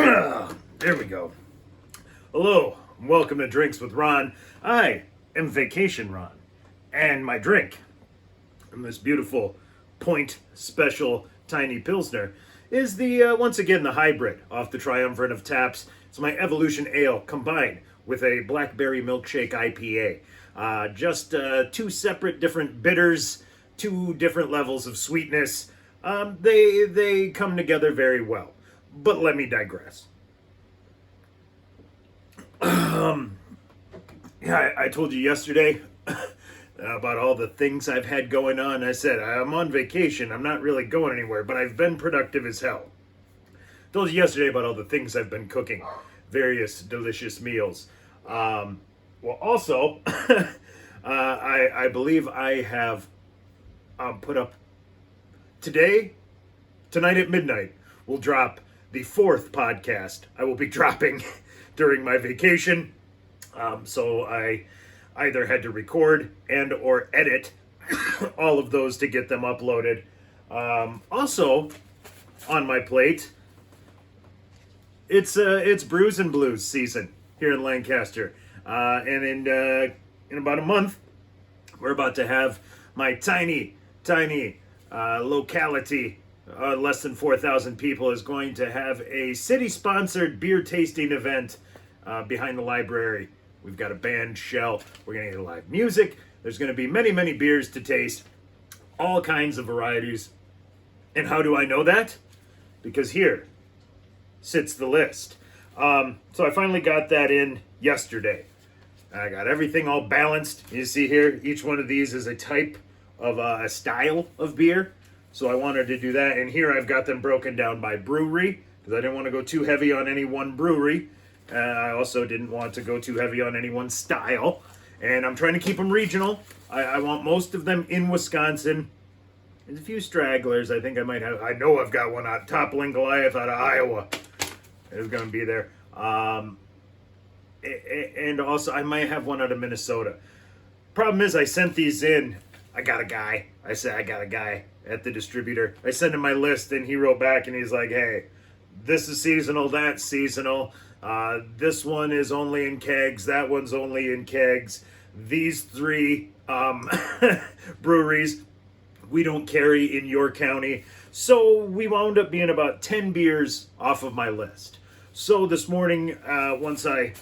There we go. Hello, and welcome to Drinks with Ron. I am Vacation Ron, and my drink, from this beautiful Point Special Tiny Pilsner, is the once again the hybrid off the triumvirate of taps. It's my Evolution Ale combined with a blackberry milkshake IPA. Just two separate different bitters, two different levels of sweetness. They come together very well. But let me digress. I told you yesterday about all the things I've had going on. I said, I'm on vacation. I'm not really going anywhere, but I've been productive as hell. Told you yesterday about all the things I've been cooking. Various delicious meals. Also, I believe I have put up tonight at midnight, we'll drop the fourth podcast I will be dropping during my vacation. So I either had to record and or edit all of those to get them uploaded. Also, on my plate, it's Brews and Blues season here in Lancaster. And in about a month, we're about to have my tiny locality, less than 4,000 people, is going to have a city-sponsored beer tasting event behind the library. We've got a band shell. We're going to get live music. There's going to be many beers to taste, all kinds of varieties. And how do I know that? Because here sits the list. So I finally got that in yesterday. I got everything all balanced. You see here, each one of these is a type of a style of beer. So I wanted to do that. And here I've got them broken down by brewery, because I didn't want to go too heavy on any one brewery. I also didn't want to go too heavy on any one style. And I'm trying to keep them regional. I want most of them in Wisconsin. There's a few stragglers. I think I might have. I know I've got one out. Toppling Goliath out of Iowa is going to be there. And also I might have one out of Minnesota. Problem is I sent these in. I got a guy. I said I got a guy at the distributor. I sent him my list and he wrote back and he's like, hey, this is seasonal, that's seasonal. This one is only in kegs. That one's only in kegs. These three breweries we don't carry in your county. So we wound up being about 10 beers off of my list. So this morning, once I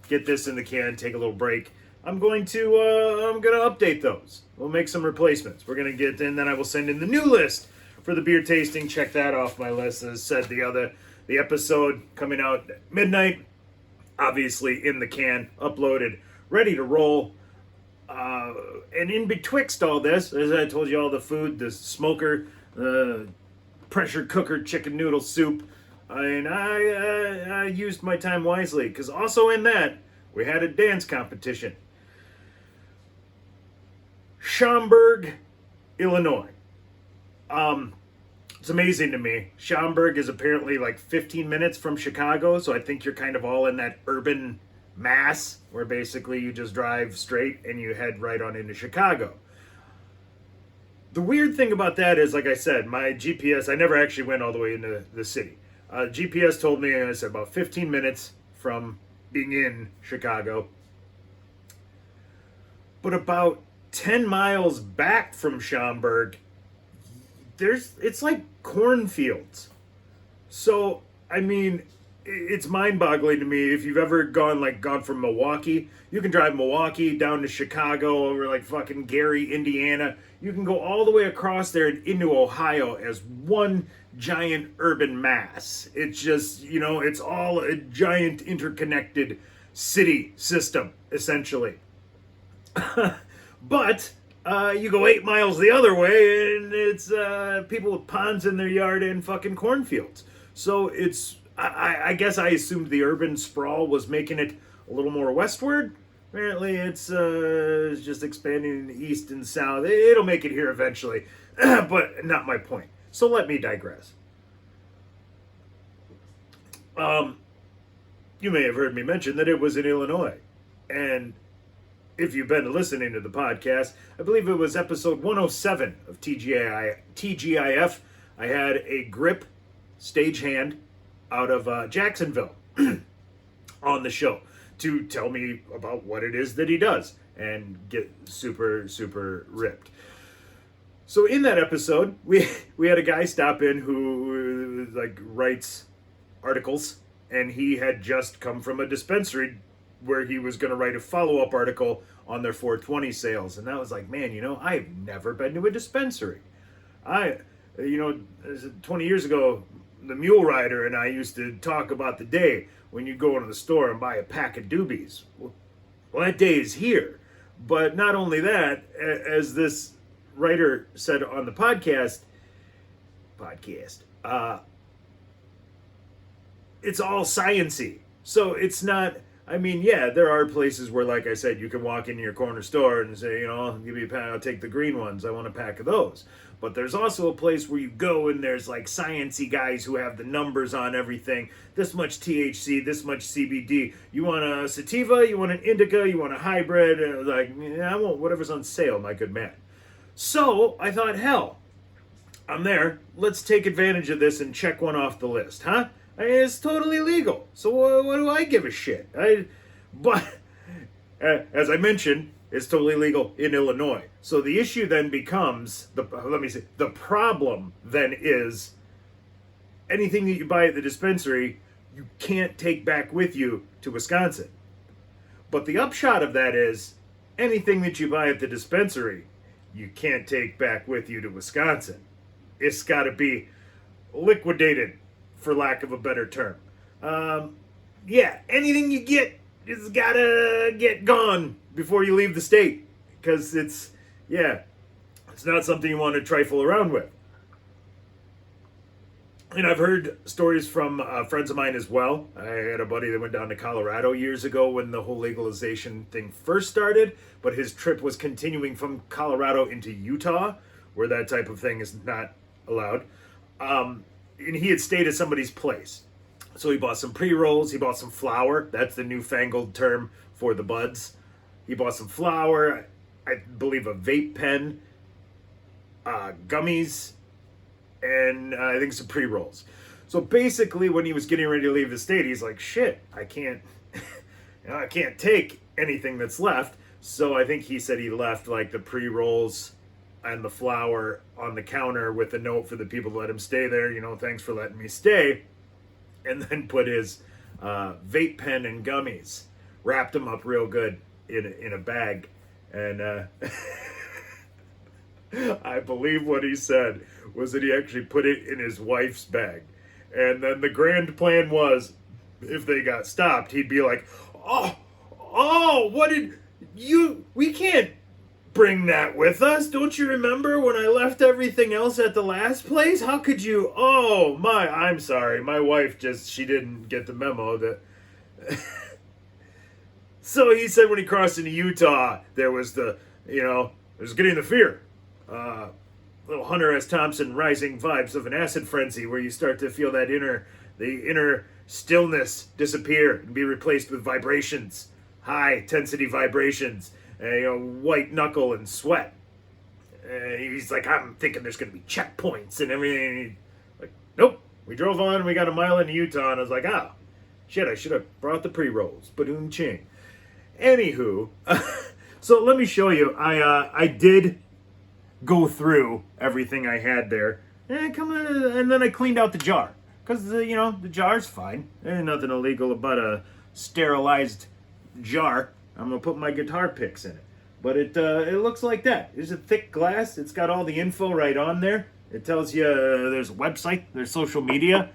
get this in the can, take a little break, I'm going to update those. We'll make some replacements. We're going to get in, then I will send in the new list for the beer tasting. Check that off my list. As said, the episode coming out at midnight, obviously in the can, uploaded, ready to roll. And in betwixt all this, as I told you, all the food, the smoker, pressure cooker chicken noodle soup, I used my time wisely, because also in that, we had a dance competition. Schaumburg, Illinois. It's amazing to me. Schaumburg is apparently like 15 minutes from Chicago, so I think you're kind of all in that urban mass where basically you just drive straight and you head right on into Chicago. The weird thing about that is, like I said, my GPS, I never actually went all the way into the city. GPS told me, I said, about 15 minutes from being in Chicago. But about 10 miles back from Schaumburg, it's like cornfields. So, I mean, it's mind-boggling to me. If you've ever gone from Milwaukee, you can drive Milwaukee down to Chicago over like fucking Gary, Indiana. You can go all the way across there and into Ohio as one giant urban mass. It's just, it's all a giant interconnected city system, essentially. But you go 8 miles the other way and it's people with ponds in their yard and fucking cornfields. So it's, I guess I assumed the urban sprawl was making it a little more westward. Apparently it's just expanding east and south. It'll make it here eventually, but not my point. So let me digress. You may have heard me mention that it was in Illinois. And if you've been listening to the podcast, I believe it was episode 107 of TGIF. I had a grip stagehand out of Jacksonville on the show to tell me about what it is that he does and get super, super ripped. So in that episode, we had a guy stop in who like writes articles, and he had just come from a dispensary where he was going to write a follow-up article on their 420 sales. And that was like, man, I've never been to a dispensary. 20 years ago, the mule rider and I used to talk about the day when you go into the store and buy a pack of doobies. Well, that day is here. But not only that, as this writer said on the podcast, it's all science-y. So it's not, there are places where, like I said, you can walk into your corner store and say, give me a pack, I'll take the green ones, I want a pack of those. But there's also a place where you go and there's like science-y guys who have the numbers on everything. This much THC, this much CBD. You want a sativa, you want an indica, you want a hybrid. I want whatever's on sale, my good man. So I thought, hell, I'm there. Let's take advantage of this and check one off the list, huh? It's totally legal. So what do I give a shit? But as I mentioned, it's totally legal in Illinois. So the issue then becomes, the problem then is anything that you buy at the dispensary, you can't take back with you to Wisconsin. But the upshot of that is anything that you buy at the dispensary, you can't take back with you to Wisconsin. It's got to be liquidated, for lack of a better term. Anything you get is got to get gone before you leave the state. Because it's not something you want to trifle around with. And I've heard stories from friends of mine as well. I had a buddy that went down to Colorado years ago when the whole legalization thing first started, but his trip was continuing from Colorado into Utah, where that type of thing is not allowed. And he had stayed at somebody's place. So he bought some pre-rolls, he bought some flour. That's the newfangled term for the buds. He bought some flour, I believe a vape pen, gummies, and I think some pre-rolls. So basically, when he was getting ready to leave the state, he's like, shit, I can't take anything that's left. So I think he said he left like the pre-rolls and the flour on the counter with a note for the people to let him stay there. Thanks for letting me stay. And then put his vape pen and gummies, wrapped them up real good in a bag. And I believe what he said was that he actually put it in his wife's bag. And then the grand plan was, if they got stopped, he'd be like, we can't bring that with us. Don't you remember when I left everything else at the last place? How could you? I'm sorry. My wife she didn't get the memo that. So he said when he crossed into Utah, there was there's getting the fear. Little Hunter S. Thompson rising vibes of an acid frenzy where you start to feel the inner stillness disappear and be replaced with vibrations, high intensity vibrations, white knuckle and sweat. He's like, I'm thinking there's going to be checkpoints and everything. Like, nope. We drove on, we got a mile into Utah, and I was like, shit, I should have brought the pre-rolls. Badoom ching. Anywho, so let me show you. I did go through everything I had there, and then I cleaned out the jar. Because, the jar's fine. There's nothing illegal about a sterilized jar. I'm going to put my guitar picks in it. But it looks like that. It's a thick glass. It's got all the info right on there. It tells you there's a website, there's social media.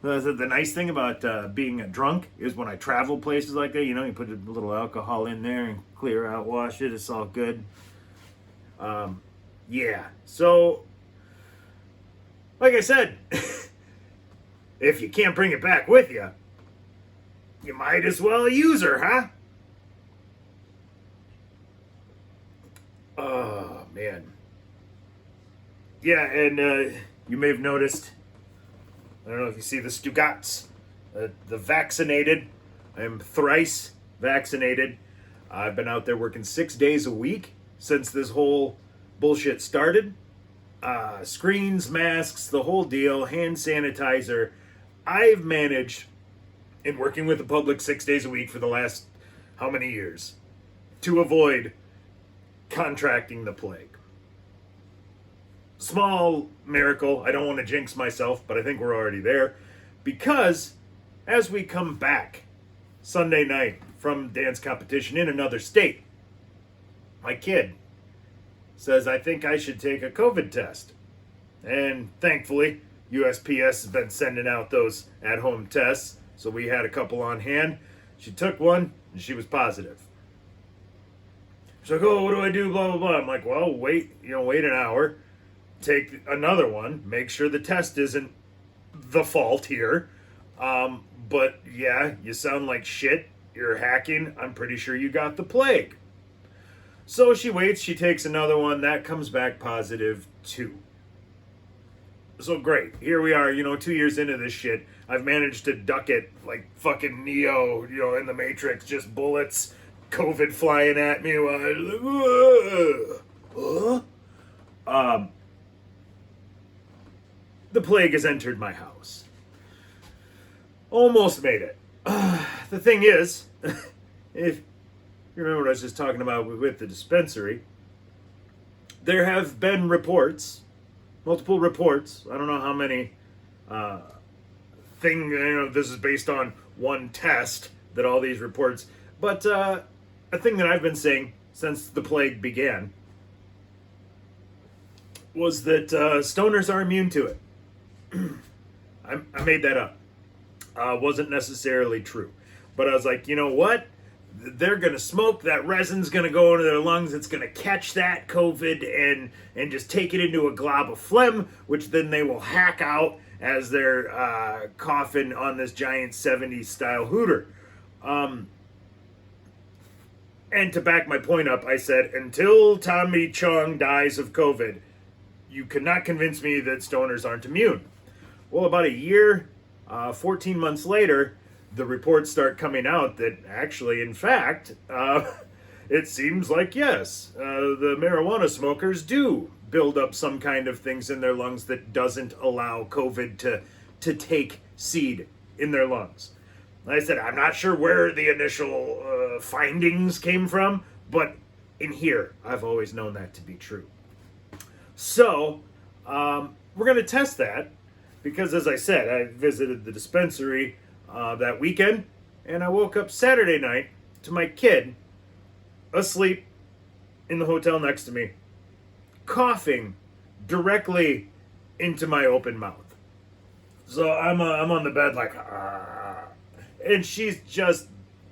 The nice thing about being a drunk is when I travel places like that, you put a little alcohol in there and clear out, wash it. It's all good. So, like I said, if you can't bring it back with you, you might as well use her, huh? Oh, man. Yeah, and you may have noticed, I don't know if you see the Stugats, the vaccinated. I'm thrice vaccinated. I've been out there working 6 days a week since this whole bullshit started. Screens, masks, the whole deal, hand sanitizer. I've managed, in working with the public 6 days a week for the last how many years, to avoid contracting the plague. Small miracle. I don't want to jinx myself, but I think we're already there. Because as we come back Sunday night from dance competition in another state, my kid says, I think I should take a COVID test. And thankfully, USPS has been sending out those at-home tests. So we had a couple on hand. She took one and she was positive. She's like, oh, what do I do? Blah, blah, blah. I'm like, well, wait an hour. Take another one. Make sure the test isn't the fault here. But yeah, you sound like shit. You're hacking. I'm pretty sure you got the plague. So she waits. She takes another one. That comes back positive too. So great. Here we are, 2 years into this shit. I've managed to duck it like fucking Neo, in the Matrix. Just bullets, COVID flying at me. The plague has entered my house. Almost made it. The thing is, if you remember what I was just talking about with the dispensary, there have been reports, multiple reports. I don't know how many this is based on one test that all these reports, but a thing that I've been saying since the plague began was that stoners are immune to it. I made that up. Wasn't necessarily true. But I was like, you know what? They're going to smoke. That resin's going to go into their lungs. It's going to catch that COVID and just take it into a glob of phlegm, which then they will hack out as they're coughing on this giant 70s style hooter. And to back my point up, I said, until Tommy Chong dies of COVID, you cannot convince me that stoners aren't immune. Well, about a year, 14 months later, the reports start coming out that actually, in fact, it seems like, yes, the marijuana smokers do build up some kind of things in their lungs that doesn't allow COVID to take seed in their lungs. Like I said, I'm not sure where the initial findings came from, but in here, I've always known that to be true. So, we're going to test that because, as I said, I visited the dispensary that weekend, and I woke up Saturday night to my kid asleep in the hotel next to me, coughing directly into my open mouth. So I'm on the bed like, and she's just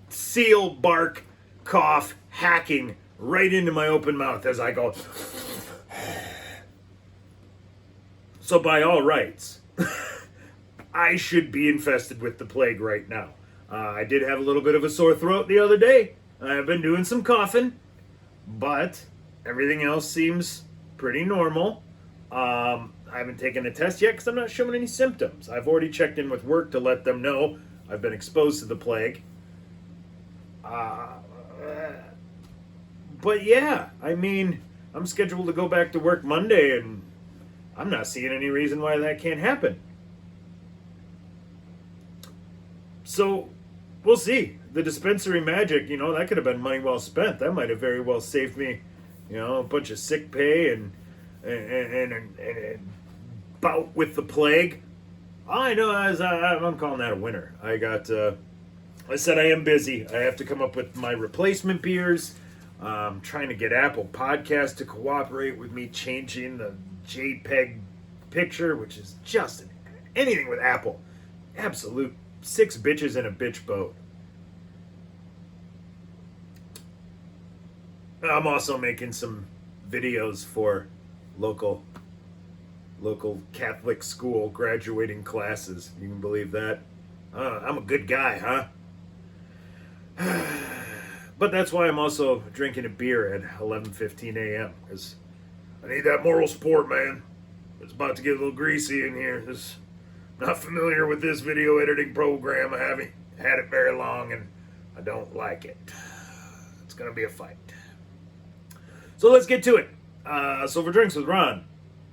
seal bark cough hacking right into my open mouth as I go. So by all rights, I should be infested with the plague right now. I did have a little bit of a sore throat the other day. I've been doing some coughing, but everything else seems pretty normal. I haven't taken a test yet because I'm not showing any symptoms. I've already checked in with work to let them know I've been exposed to the plague. But yeah, I mean, I'm scheduled to go back to work Monday, and I'm not seeing any reason why that can't happen. So, we'll see. The dispensary magic, that could have been money well spent. That might have very well saved me, a bunch of sick pay and bout with the plague. All I know is I'm calling that a winner. I said I am busy. I have to come up with my replacement beers. I'm trying to get Apple Podcasts to cooperate with me changing the JPEG picture, which is just anything with Apple. Absolute 6 bitches in a bitch boat. I'm also making some videos for local Catholic school graduating classes. You can believe that? I'm a good guy, huh? But that's why I'm also drinking a beer at 11:15 a.m. because I need that moral support, man. It's about to get a little greasy in here. Not familiar with this video editing program. I haven't had it very long, and I don't like it. It's going to be a fight. So let's get to it. So for Drinks with Ron,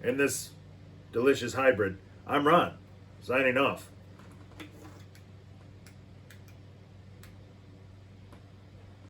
in this delicious hybrid, I'm Ron, signing off.